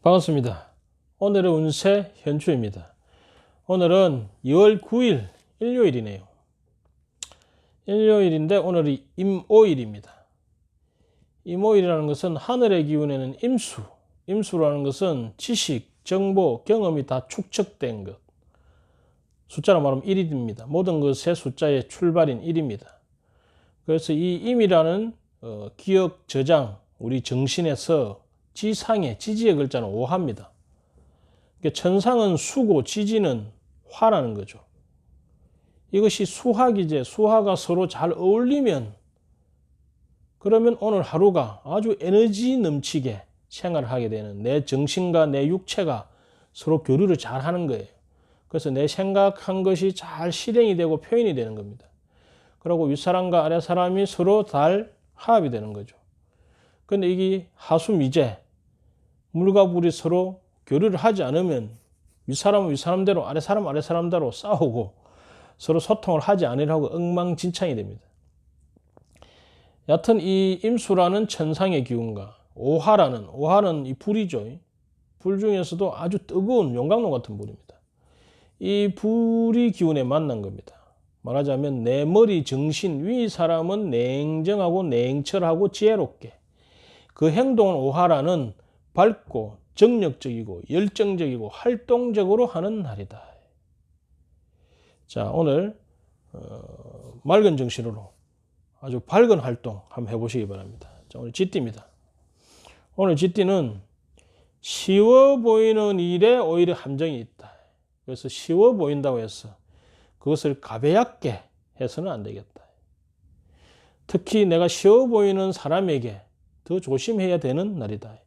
반갑습니다. 오늘의 운세 현추입니다. 오늘은 2월 9일 일요일이네요. 일요일인데 오늘이 임오일입니다. 임오일이라는 것은 하늘의 기운에는 임수, 임수라는 것은 지식, 정보, 경험이 다 축적된 것. 숫자로 말하면 1입니다. 모든 것의 숫자의 출발인 1입니다. 그래서 이 임이라는 기억 저장, 우리 정신에서 지상의 지지의 글자는 오화입니다. 천상은 수고 지지는 화라는 거죠. 이것이 수화기제, 수화가 서로 잘 어울리면 그러면 오늘 하루가 아주 에너지 넘치게 생활을 하게 되는, 내 정신과 내 육체가 서로 교류를 잘 하는 거예요. 그래서 내 생각한 것이 잘 실행이 되고 표현이 되는 겁니다. 그리고 윗사람과 아랫사람이 서로 잘 화합이 되는 거죠. 근데 이게 하수미제, 물과 불이 서로 교류를 하지 않으면 윗사람은 윗사람대로 아랫사람은 아랫사람대로 싸우고 서로 소통을 하지 않으려고 엉망진창이 됩니다. 여하튼 이 임수라는 천상의 기운과 오화는 이 불이죠. 불 중에서도 아주 뜨거운 용광로 같은 불입니다. 이 불이 기운에 만난 겁니다. 말하자면 내 머리 정신 위 사람은 냉정하고 냉철하고 지혜롭게, 그 행동은 오화라는 밝고 정력적이고 열정적이고 활동적으로 하는 날이다. 자, 오늘 맑은 정신으로 아주 밝은 활동 한번 해보시기 바랍니다. 자, 오늘 쥐띠입니다. 오늘 쥐띠는 쉬워 보이는 일에 오히려 함정이 있다. 그래서 쉬워 보인다고 해서 그것을 가벼얏게 해서는 안 되겠다. 특히 내가 쉬워 보이는 사람에게 더 조심해야 되는 날이다.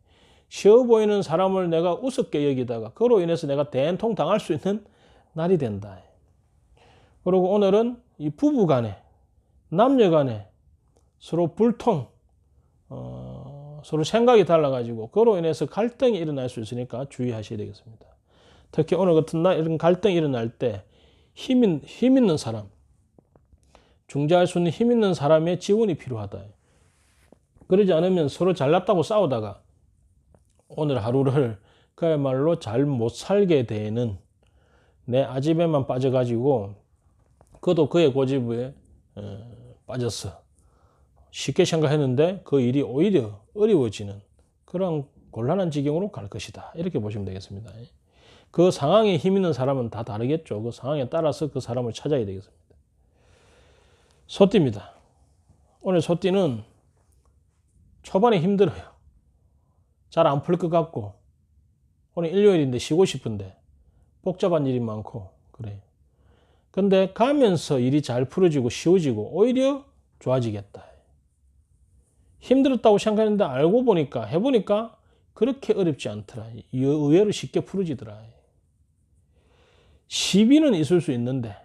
쉬워 보이는 사람을 내가 우습게 여기다가 그로 인해서 내가 된통 당할 수 있는 날이 된다. 그리고 오늘은 이 부부 간에, 남녀 간에 서로 불통, 서로 생각이 달라가지고 그로 인해서 갈등이 일어날 수 있으니까 주의하셔야 되겠습니다. 특히 오늘 같은 날 이런 갈등이 일어날 때 힘 있는 사람, 중재할 수 있는 힘 있는 사람의 지원이 필요하다. 그러지 않으면 서로 잘났다고 싸우다가 오늘 하루를 그야말로 잘 못 살게 되는, 내 아집에만 빠져가지고 그도 그의 고집에 빠졌어. 쉽게 생각했는데 그 일이 오히려 어려워지는 그런 곤란한 지경으로 갈 것이다. 이렇게 보시면 되겠습니다. 그 상황에 힘 있는 사람은 다 다르겠죠. 그 상황에 따라서 그 사람을 찾아야 되겠습니다. 소띠입니다. 오늘 소띠는 초반에 힘들어요. 잘 안 풀 것 같고, 오늘 일요일인데 쉬고 싶은데 복잡한 일이 많고 그래요. 근데 가면서 일이 잘 풀어지고 쉬워지고 오히려 좋아지겠다. 힘들었다고 생각했는데 알고 보니까, 해보니까 그렇게 어렵지 않더라. 의외로 쉽게 풀어지더라. 시비는 있을 수 있는데,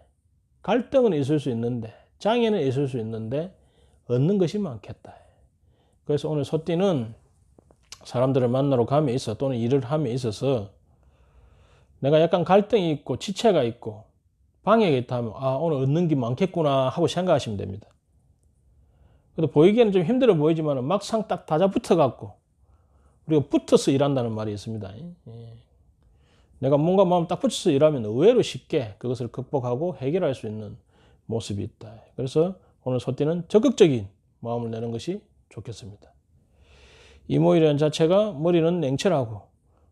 갈등은 있을 수 있는데, 장애는 있을 수 있는데 얻는 것이 많겠다. 그래서 오늘 소띠는 사람들을 만나러 감에 있어, 또는 일을 함에 있어서 내가 약간 갈등이 있고 지체가 있고 방해가 있다 하면 오늘 얻는 게 많겠구나 하고 생각하시면 됩니다. 그래도 보이기에는 좀 힘들어 보이지만 막상 딱 다잡붙어 갖고 우리가 붙어서 일한다는 말이 있습니다. 내가 뭔가 마음 딱 붙여서 일하면 의외로 쉽게 그것을 극복하고 해결할 수 있는 모습이 있다. 그래서 오늘 소띠는 적극적인 마음을 내는 것이 좋겠습니다. 이모이라는 자체가 머리는 냉철하고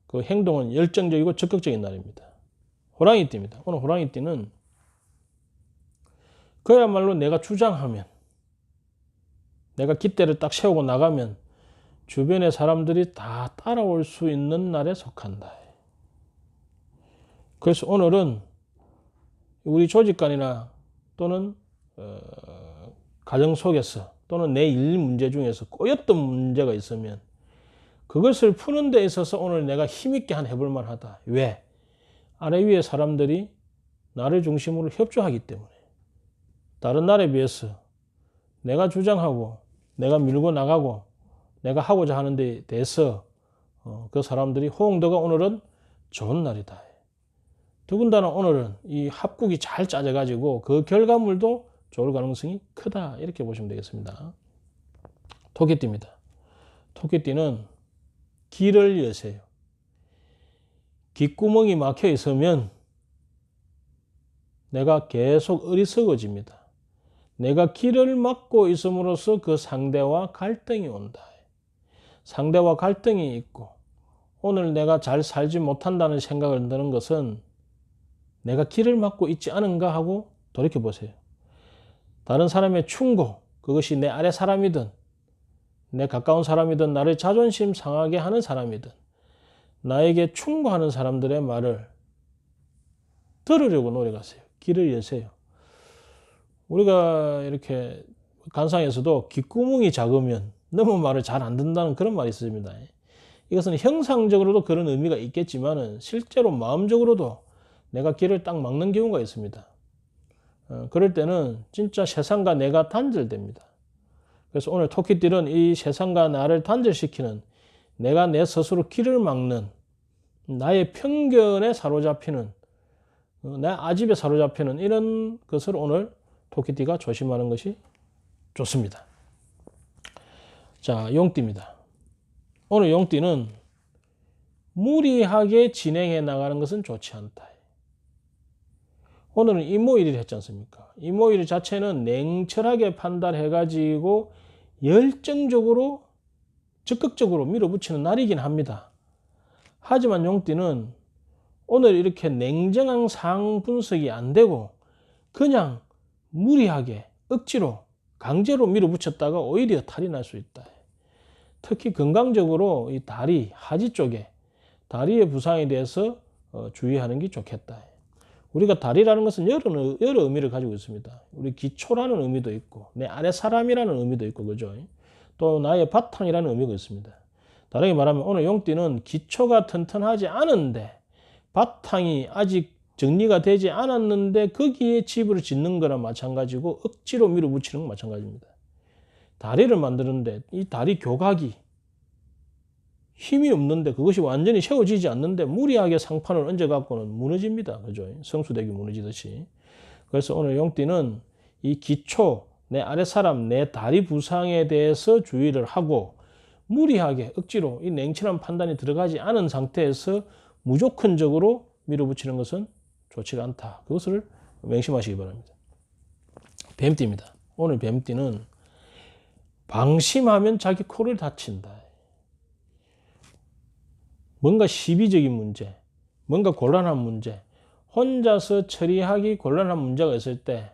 그 행동은 열정적이고 적극적인 날입니다. 호랑이띠입니다. 오늘 호랑이띠는 그야말로 내가 주장하면, 내가 깃대를 딱 세우고 나가면 주변의 사람들이 다 따라올 수 있는 날에 속한다. 그래서 오늘은 우리 조직간이나 또는 가정 속에서 또는 내 일 문제 중에서 꼬였던 문제가 있으면 그것을 푸는 데 있어서 오늘 내가 힘있게 해볼 만하다. 왜? 아래 위에 사람들이 나를 중심으로 협조하기 때문에. 다른 날에 비해서 내가 주장하고 내가 밀고 나가고 내가 하고자 하는 데 대해서 그 사람들이 호응도가 오늘은 좋은 날이다. 더군다나 오늘은 이 합국이 잘 짜져가지고 그 결과물도 좋을 가능성이 크다. 이렇게 보시면 되겠습니다. 토끼띠입니다. 토끼띠는 길을 여세요. 귓구멍이 막혀 있으면 내가 계속 어리석어집니다. 내가 길을 막고 있음으로써 그 상대와 갈등이 온다. 상대와 갈등이 있고 오늘 내가 잘 살지 못한다는 생각을 드는 것은 내가 길을 막고 있지 않은가 하고 돌이켜보세요. 다른 사람의 충고, 그것이 내 아래 사람이든 내 가까운 사람이든 나를 자존심 상하게 하는 사람이든 나에게 충고하는 사람들의 말을 들으려고 노력하세요. 귀를 여세요. 우리가 이렇게 관상에서도 귓구멍이 작으면 너무 말을 잘 안 듣는다는 그런 말이 있습니다. 이것은 형상적으로도 그런 의미가 있겠지만 실제로 마음적으로도 내가 귀를 딱 막는 경우가 있습니다. 그럴 때는 진짜 세상과 내가 단절됩니다. 그래서 오늘 토끼띠는 이 세상과 나를 단절시키는, 내가 내 스스로 길을 막는, 나의 편견에 사로잡히는, 내 아집에 사로잡히는 이런 것을 오늘 토끼띠가 조심하는 것이 좋습니다. 자, 용띠입니다. 오늘 용띠는 무리하게 진행해 나가는 것은 좋지 않다. 오늘은 이모일을 했지 않습니까? 이모일 자체는 냉철하게 판단해가지고 열정적으로 적극적으로 밀어붙이는 날이긴 합니다. 하지만 용띠는 오늘 이렇게 냉정한 상황 분석이 안 되고 그냥 무리하게 억지로 강제로 밀어붙였다가 오히려 탈이 날 수 있다. 특히 건강적으로 이 다리, 하지 쪽에 다리의 부상에 대해서 주의하는 게 좋겠다. 우리가 다리라는 것은 여러 의미를 가지고 있습니다. 우리 기초라는 의미도 있고 내 아래 사람이라는 의미도 있고 그죠? 또 나의 바탕이라는 의미가 있습니다. 다르게 말하면 오늘 용띠는 기초가 튼튼하지 않은데 바탕이 아직 정리가 되지 않았는데 거기에 집을 짓는 거랑 마찬가지고 억지로 밀어붙이는 건 마찬가지입니다. 다리를 만드는데 이 다리 교각이 힘이 없는데 그것이 완전히 세워지지 않는데 무리하게 상판을 얹어갖고는 무너집니다. 그죠? 성수대교 무너지듯이. 그래서 오늘 용띠는 이 기초, 내 아랫사람, 내 다리 부상에 대해서 주의를 하고 무리하게 억지로 이 냉철한 판단이 들어가지 않은 상태에서 무조건적으로 밀어붙이는 것은 좋지가 않다. 그것을 명심하시기 바랍니다. 뱀띠입니다. 오늘 뱀띠는 방심하면 자기 코를 다친다. 뭔가 시비적인 문제, 뭔가 곤란한 문제, 혼자서 처리하기 곤란한 문제가 있을 때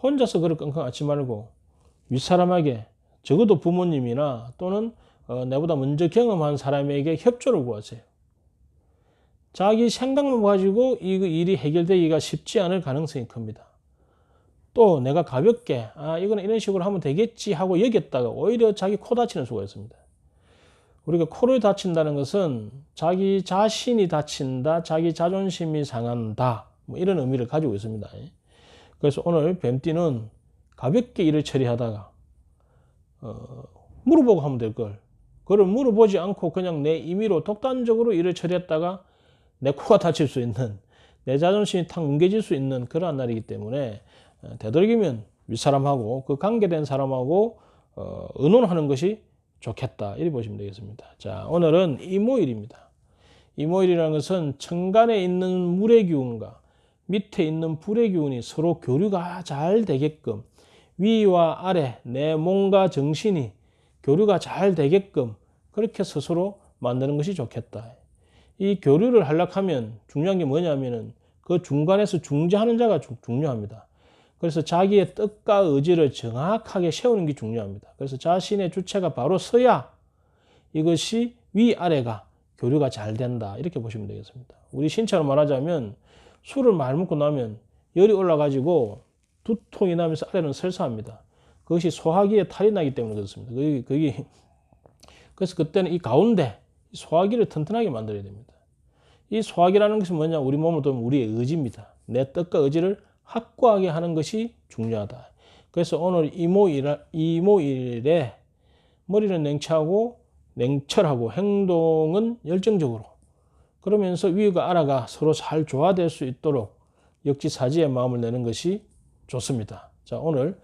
혼자서 그걸 끙끙 앓지 말고 윗사람에게, 적어도 부모님이나 또는 내보다 먼저 경험한 사람에게 협조를 구하세요. 자기 생각만 가지고 이 일이 해결되기가 쉽지 않을 가능성이 큽니다. 또 내가 가볍게 이거는 이런 식으로 하면 되겠지 하고 여겼다가 오히려 자기 코 다치는 수가 있습니다. 우리가 코를 다친다는 것은 자기 자신이 다친다, 자기 자존심이 상한다, 뭐 이런 의미를 가지고 있습니다. 그래서 오늘 뱀띠는 가볍게 일을 처리하다가 물어보고 하면 될 걸, 그걸 물어보지 않고 그냥 내 임의로 독단적으로 일을 처리했다가 내 코가 다칠 수 있는, 내 자존심이 탁 뭉개질 수 있는 그러한 날이기 때문에 되도록이면 윗사람하고 그 관계된 사람하고 의논하는 것이 좋겠다, 이렇게 보시면 되겠습니다. 자, 오늘은 이모일입니다. 이모일이라는 것은 천간에 있는 물의 기운과 밑에 있는 불의 기운이 서로 교류가 잘 되게끔, 위와 아래 내 몸과 정신이 교류가 잘 되게끔 그렇게 스스로 만드는 것이 좋겠다. 이 교류를 하려면 중요한 게 뭐냐면은 그 중간에서 중재하는 자가 중요합니다. 그래서 자기의 뜻과 의지를 정확하게 세우는 게 중요합니다. 그래서 자신의 주체가 바로 서야 이것이 위아래가 교류가 잘 된다, 이렇게 보시면 되겠습니다. 우리 신체로 말하자면 술을 많이 먹고 나면 열이 올라가지고 두통이 나면서 아래는 설사합니다. 그것이 소화기에 탈이 나기 때문에 그렇습니다. 그래서 그때는 이 가운데 소화기를 튼튼하게 만들어야 됩니다. 이 소화기라는 것이 뭐냐? 우리 몸을 보면 우리의 의지입니다. 내 뜻과 의지를 확고하게 하는 것이 중요하다. 그래서 오늘 이모일에 머리는 냉철하고 행동은 열정적으로, 그러면서 위가 아래가 서로 잘 조화될 수 있도록 역지사지의 마음을 내는 것이 좋습니다. 자, 오늘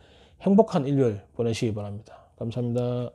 행복한 일요일 보내시기 바랍니다. 감사합니다.